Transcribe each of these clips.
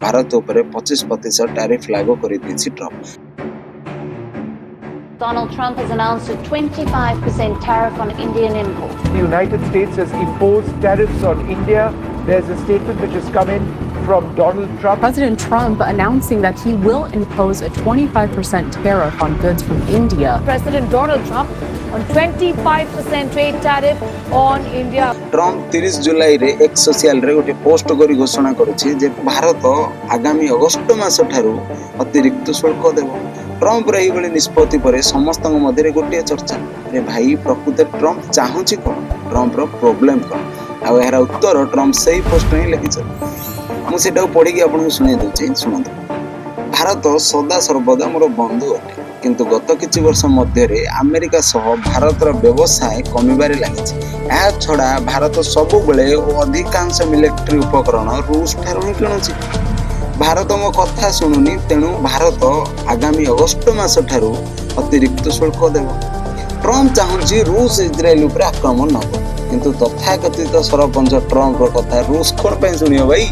भारत उपर 25% टैरिफ लागू कर Trump. Donald Trump has announced a 25% tariff on Indian imports. The United States has imposed tariffs on India. There's a statement which has come in from Donald Trump. President Trump announcing that he will impose a 25% tariff on goods from India. President Donald Trump on 25% trade tariff on India. Trump 30 जुलाई रे एक social रे गोटे post करी घोषणा करुछि जे भारत आगामी अगस्त मास ठारू अतिरिक्त शुल्क देबो। ट्रंप रही बळे निष्पत्ति पर समस्त मध्य गोटे चर्चा रे भाई प्रकृत ट्रंप चाहूछि कोन, ट्रंप रो प्रॉब्लम कोन, आ एहरा उत्तर ट्रंप सही पोस्ट ही लिखिछ। मु सेटा पढ़ी कि आपन सुनाई दउछि, सुनंतु। भारत सदा सर्वदा मोर बंधु अटे, किंतु गत किछि वर्ष मध्य रे अमेरिका सह भारतर व्यवसाय कमिबारे लागिछि। या छडा भारत सबु बेले अधिकांश मिलिटरी उपकरण रूस ठारू ही किणुछि। भारत मो कथा शुणुनी, तेणु भारत आगामी अगस्त मास ठारू अतिरिक्त शुल्क देव। ट्रंप चाहूँगी रूस इज्राएल उपर आक्रमण न हो, किंतु तथाकथित सरपंच ट्रंप कथा रूस कौन पे शुणियो भाई।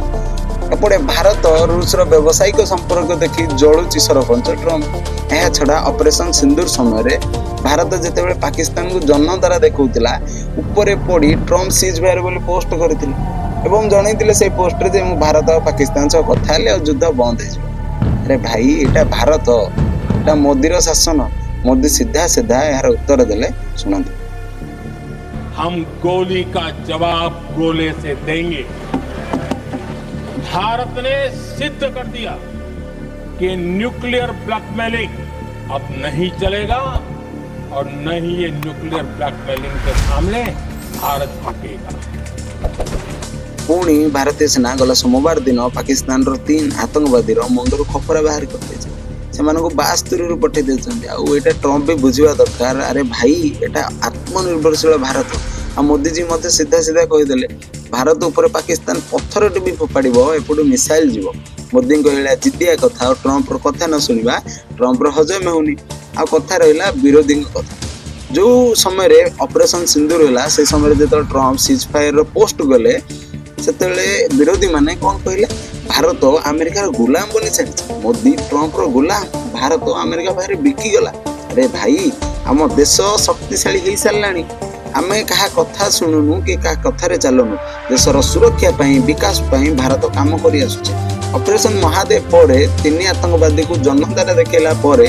एपटे भारत रूस व्यावसायिक संपर्क देखी जलुची सरपंच ट्रंप। यह छड़ा ऑपरेशन सिंदूर समय भारत जितेबाला पाकिस्तान को जन्न द्वारा देखौतिला उपरे पड़ी ट्रंप सीज फायर बोली पोस्ट करथिले एवं जनैतिले से पोस्ट रे जे भारत और पाकिस्तान सह कथा हेले और युद्ध बंद हो। अरे भाई एटा भारत, एटा मोदी शासन। मोदी सीधा सीधा यार उत्तर देले, सुनंतु। हम गोली का जवाब गोले से देंगे। भारत ने सिद्ध कर दिया कि न्यूक्लियर ब्लैकमेलिंग अब नहीं चलेगा और न ही ये न्यूक्लियर ब्लैकमेलिंग के सामने भारत झुकेगा। पुणी भारतीय सेना गला सोमवार दिन पाकिस्तान रो 3 आतंकवादी मुंडर खपरा बाहर करते से 72 पठे देता। ट्रंप भी बुझा दरकार। अरे भाई एटा आत्मनिर्भरशील भारत। आ मोदी जी मत सीधा सीधा कहीदेले भारत उपर पाकिस्तान पत्थर भी फोपाड़ एपटू मिसाइल जीव। मोदी जिदिया कथा और ट्रंप कथा न शुणा ट्रंप हजम होनी। आ कथा रहा विरोधी कथा। जो समय ऑपरेशन सिंदूर है से समय जो ट्रंप सीज फायर पोस्ट गले से विरोधी माने कौन कहले भारत अमेरिकार गुलाम बनी चली। मोदी ट्रंप रो गुलाम, भारत अमेरिका बाहर बिकी गला। अरे भाई आम देश शक्तिशाली हो साराणी। आमे कहा कथा शुणुनु कि क्या कथार चलुनु। देशर सुरक्षा पाई विकास पाई भारत काम कर आसुचे। ऑपरेशन महादेव पर 3 आतंकवादी को जन्मदार देखला परे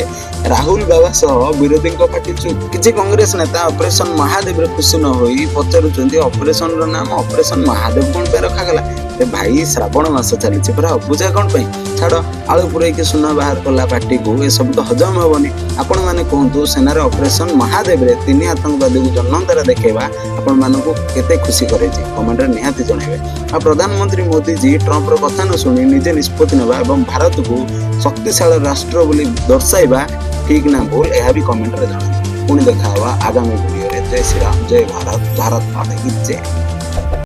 राहुल बाबा सह विरोधी पार्टी चुप। किसी कांग्रेस नेता ऑपरेशन महादेव रे खुशी न होई पचारुचंती ऑपरेशन रो नाम ऑपरेशन महादेव कौन पे रखागला। भाई श्रावण मास चली पूरा पूजा कौन पे छाड़ आलू पुरैकी सुना बाहर कला पार्टी को ये सब तो हजम हेनी। आपण मैंने कहतु सेनार ऑपरेशन महादेव रे 3 आतंकवादी को जन्मदार देखा आपण मानक केते खुशी करे कमेंट निहाती जनइबे। आ प्रधानमंत्री मोदी जी ट्रंप रो कथा न सुनी निजे निष्पत्ति नेबा एवं भारत को शक्तिशाली राष्ट्र बोली दर्शाइबा ठीक ना भूल यह भी कमेंट रे जणाइबे। पुणी देखा आगामी वीडियो रे। जय श्री राम, जय भारत, भारत माता की जय।